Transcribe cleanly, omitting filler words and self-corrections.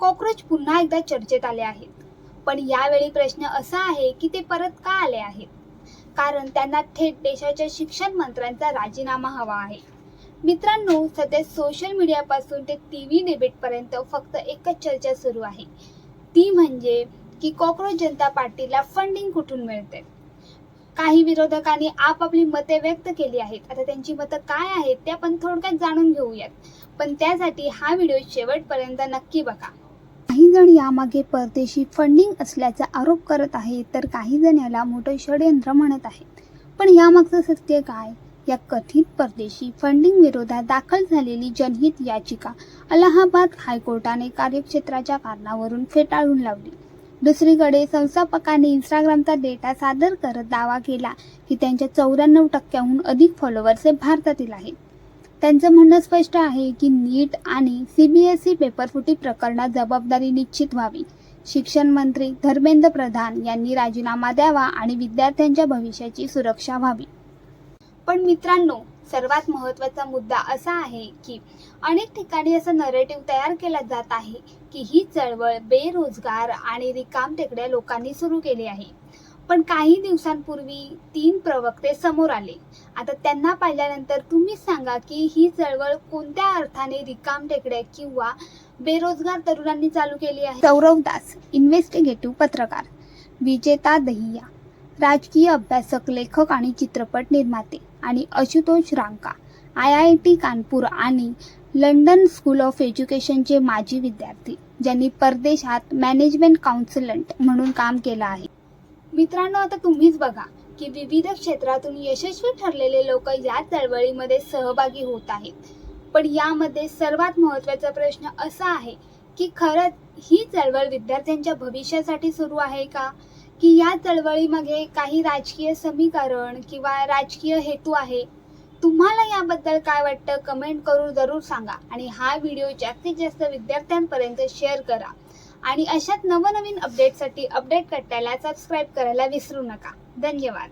Cockroach पुन्हा एकदा चर्चेत आले आहेत. पण यावेळी प्रश्न असा आहे की ते परत का आले आहेत? कारण त्यांना थेट देशाच्या शिक्षण मंत्र्यांचा राजीनामा हवा आहे. मित्रांनो, सध्या सोशल मीडियापासून ते टीव्ही डिबेटपर्यंत फक्त एकच चर्चा सुरू आहे. ती म्हणजे की कॉकरोच जनता पार्टीला फंडिंग कुठून मिळते. काही विरोधकांनी आपापली मते व्यक्त केली आहेत. आता त्यांची मतं काय आहेत ते आपण थोडक्यात जाणून घेऊयात. पण त्यासाठी हा व्हिडिओ शेवटपर्यंत नक्की बघा. काही जण यामागे परदेशी फंडिंग असल्याचा आरोप करत आहेत, तर काही जण याला मोठं षडयंत्र म्हणत आहेत. पण यामागचं सत्य काय? या कथित परदेशी फंडिंग विरोधात दाखल झालेली जनहित याचिका अलाहाबाद हायकोर्टाने कार्यक्षेत्राच्या कारणावरून फेटाळून लावली. दुसरीकडे संस्थापकांनी इंस्टाग्रामचा डेटा सादर करत दावा केला की त्यांच्या 94% अधिक फॉलोअर्स हे भारतातील आहेत. त्यांचं म्हणणं स्पष्ट आहे की नीट आणि CBSE पेपरफुटी प्रकरणात जबाबदारी निश्चित व्हावी. शिक्षण मंत्री धर्मेंद्र प्रधान यांनी राजीनामा द्यावा आणि विद्यार्थ्यांच्या भविष्याची सुरक्षा व्हावी. पण मित्रांनो, सर्वात महत्त्वाचा मुद्दा असा आहे की अनेक ठिकाणी असं नरेटिव्ह तयार केला जात आहे की ही चळवळ बेरोजगार आणि रिकामटेकड्या लोकांनी सुरू केली आहे. पण काही दिवसांपूर्वी 3 प्रवक्ते समोर आले. आता त्यांना पाहिल्यानंतर तुम्हीच सांगा की ही चळवळ कोणत्या अर्थाने रिकामटेकड्या किंवा बेरोजगार तरुणांनी चालू केली आहे. सौरव दास, इन्व्हेस्टिगेटिव्ह पत्रकार. विजेता दहिया, राजकीय अभ्यासक, लेखक आणि चित्रपट निर्माते. आणि आशुतोष रांका, IIT कानपूर आणि लंडन स्कूल ऑफ एज्युकेशनचे माजी विद्यार्थी, ज्यांनी परदेशात मॅनेजमेंट काउन्सिलंट म्हणून काम केलं आहे. मित्रांनो, आता तुम्हीच बघा की विविध क्षेत्रातून यशस्वी ठरलेले लोक या चळवळीमध्ये सहभागी होत आहेत. पण यामध्ये सर्वात महत्त्वाचा प्रश्न असा आहे की खरंच ही चळवळ विद्यार्थ्यांच्या भविष्यासाठी सुरू आहे का, की या चळवळीमागे काही राजकीय समीकरण किंवा राजकीय हेतू आहे? तुम्हाला याबद्दल काय वाटतं कमेंट करून जरूर सांगा. आणि हा व्हिडिओ जास्तीत जास्त विद्यार्थ्यांपर्यंत शेअर करा. आणि अशाच नवनवीन अपडेटसाठी अपडेट कट्ट्याला सबस्क्राईब करायला विसरू नका. धन्यवाद.